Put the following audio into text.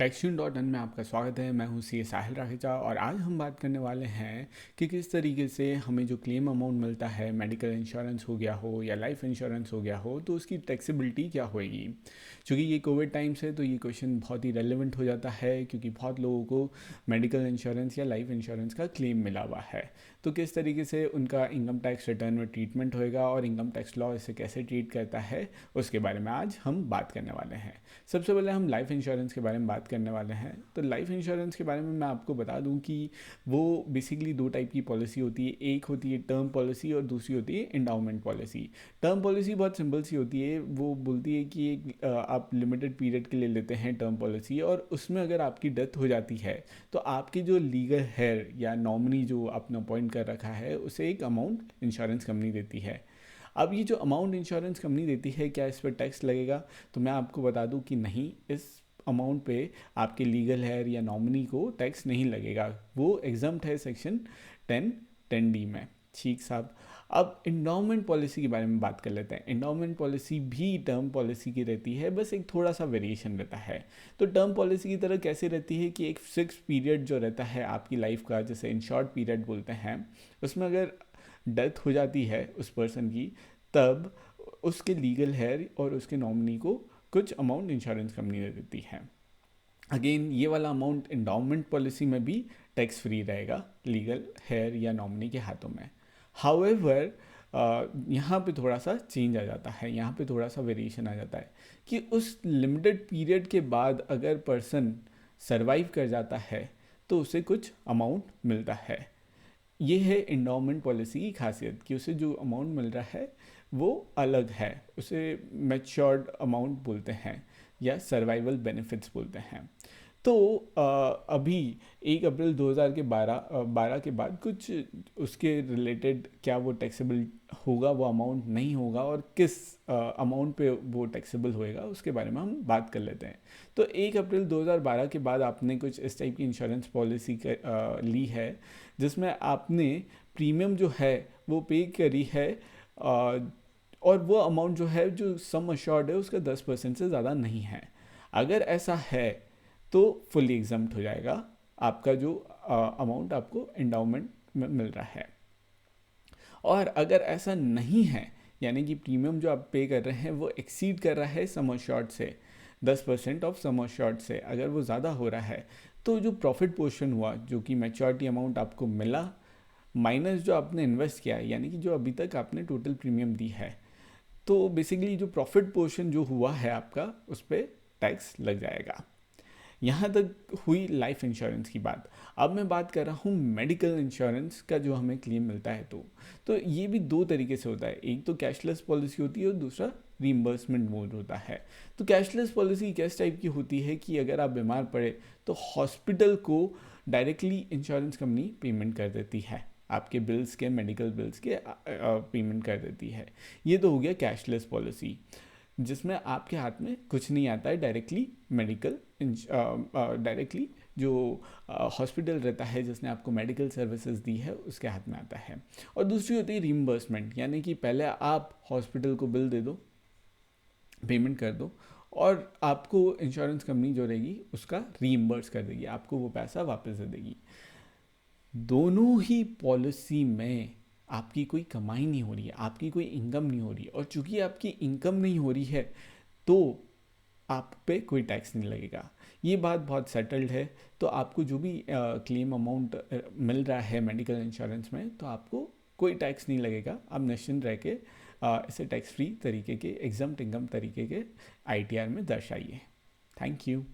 टेक्सट्यून.इन में आपका स्वागत है। मैं हूं सी साहिल राखेचा और आज हम बात करने वाले हैं कि किस तरीके से हमें जो क्लेम अमाउंट मिलता है, मेडिकल इंश्योरेंस हो गया हो या लाइफ इंश्योरेंस हो गया हो, तो उसकी टैक्सेबिलिटी क्या होएगी। क्योंकि ये कोविड टाइम्स है तो ये क्वेश्चन बहुत ही रेलेवेंट हो जाता है, क्योंकि बहुत लोगों को मेडिकल इंश्योरेंस या लाइफ इंश्योरेंस का क्लेम मिला हुआ है। तो किस तरीके से उनका इनकम टैक्स रिटर्न में ट्रीटमेंट होएगा और इनकम टैक्स लॉ इसे कैसे ट्रीट करता है, उसके बारे में आज हम बात करने वाले हैं। सबसे पहले हम लाइफ इंश्योरेंस के बारे में बात करने वाले हैं। तो लाइफ इंश्योरेंस के बारे में मैं आपको बता दूं कि वो बेसिकली दो टाइप की पॉलिसी होती है। एक होती है टर्म पॉलिसी और दूसरी होती है इंडाउमेंट पॉलिसी। टर्म पॉलिसी बहुत सिंपल सी होती है। वो बोलती है कि आप लिमिटेड पीरियड के लिए लेते हैं टर्म पॉलिसी, और उसमें अगर आपकी डेथ हो जाती है तो आपकी जो लीगल हेयर या नॉमिनी जो आपने अपॉइंट कर रखा है उसे एक अमाउंट इंश्योरेंस कंपनी देती है। अब ये जो अमाउंट इंश्योरेंस कंपनी देती है, क्या इस पर टैक्स लगेगा? तो मैं आपको बता दूं कि नहीं, इस अमाउंट पे आपके लीगल हेयर या नॉमिनी को टैक्स नहीं लगेगा। वो एग्जम्प्ट है सेक्शन 10(10)(d) में। ठीक साहब। अब इंडोमेंट पॉलिसी के बारे में बात कर लेते हैं। इंडोमेंट पॉलिसी भी टर्म पॉलिसी की रहती है, बस एक थोड़ा सा वेरिएशन रहता है। तो टर्म पॉलिसी की तरह कैसे रहती है कि एक फिक्स पीरियड जो रहता है आपकी लाइफ का, जैसे इंश्योर्ड पीरियड बोलते हैं, उसमें अगर डेथ हो जाती है उस पर्सन की, तब उसके लीगल हेयर और उसके नॉमिनी को कुछ अमाउंट इंश्योरेंस कंपनी दे देती है। अगेन ये वाला अमाउंट इंडोमेंट पॉलिसी में भी टैक्स फ्री रहेगा लीगल हेयर या नॉमिनी के हाथों में। हाउएवर यहाँ पे थोड़ा सा चेंज आ जाता है, यहाँ पे थोड़ा सा वेरिएशन आ जाता है कि उस लिमिटेड पीरियड के बाद अगर पर्सन सरवाइव कर जाता है तो उसे कुछ अमाउंट मिलता है। ये है इंडोमेंट पॉलिसी की खासियत कि उसे जो अमाउंट मिल रहा है वो अलग है। उसे मैच्योर्ड अमाउंट बोलते हैं या सर्वाइवल बेनिफिट्स बोलते हैं। तो अभी 1 अप्रैल 2012 के बाद कुछ उसके रिलेटेड क्या वो टैक्सेबल होगा, वो अमाउंट नहीं होगा, और किस अमाउंट पे वो टैक्सेबल होएगा, उसके बारे में हम बात कर लेते हैं। तो 1 अप्रैल 2012 के बाद आपने कुछ इस टाइप की इंश्योरेंस पॉलिसी ली है, जिसमें आपने प्रीमियम जो है वो पे करी है, और वो अमाउंट जो है, जो सम अश्योर्ड है, उसका 10% से ज़्यादा नहीं है। अगर ऐसा है तो फुली एग्जम्प्ट हो जाएगा आपका जो अमाउंट आपको एंडाउमेंट में मिल रहा है। और अगर ऐसा नहीं है, यानी कि प्रीमियम जो आप पे कर रहे हैं वो एक्सीड कर रहा है सम अश्योर्ड से, 10% ऑफ सम अश्योर्ड से अगर वो ज़्यादा हो रहा है, तो जो प्रॉफिट पोर्शन हुआ, जो कि मैच्योरिटी अमाउंट आपको मिला माइनस जो आपने इन्वेस्ट किया है, यानी कि जो अभी तक आपने टोटल प्रीमियम दी है, तो बेसिकली जो प्रॉफिट पोर्शन जो हुआ है आपका, उस पर टैक्स लग जाएगा। यहाँ तक हुई लाइफ इंश्योरेंस की बात। अब मैं बात कर रहा हूँ मेडिकल इंश्योरेंस का, जो हमें क्लेम मिलता है। तो ये भी दो तरीके से होता है। एक तो कैशलेस पॉलिसी होती है और दूसरा रीइंबर्समेंट मोड होता है। तो कैशलेस पॉलिसी किस टाइप की होती है कि अगर आप बीमार पड़े तो हॉस्पिटल को डायरेक्टली इंश्योरेंस कंपनी पेमेंट कर देती है, आपके बिल्स के, मेडिकल बिल्स के पेमेंट कर देती है। ये तो हो गया कैशलेस पॉलिसी, जिसमें आपके हाथ में कुछ नहीं आता है, डायरेक्टली मेडिकल डायरेक्टली जो हॉस्पिटल रहता है जिसने आपको मेडिकल सर्विसेज दी है उसके हाथ में आता है। और दूसरी होती है रीइंबर्समेंट, यानी कि पहले आप हॉस्पिटल को बिल दे दो, पेमेंट कर दो, और आपको इंश्योरेंस कंपनी जो रहेगी उसका रीइंबर्स कर देगी, आपको वो पैसा वापस दे देगी। दोनों ही पॉलिसी में आपकी कोई कमाई नहीं हो रही है, आपकी कोई इनकम नहीं हो रही है, और चूंकि आपकी इनकम नहीं हो रही है तो आप पे कोई टैक्स नहीं लगेगा। ये बात बहुत सेटल्ड है। तो आपको जो भी क्लेम अमाउंट मिल रहा है मेडिकल इंश्योरेंस में, तो आपको कोई टैक्स नहीं लगेगा। आप निश्चिंत रह के इसे टैक्स फ्री तरीके के, एग्जम्प्ट इनकम तरीके के आईटीआर में दर्शाइए। Thank you.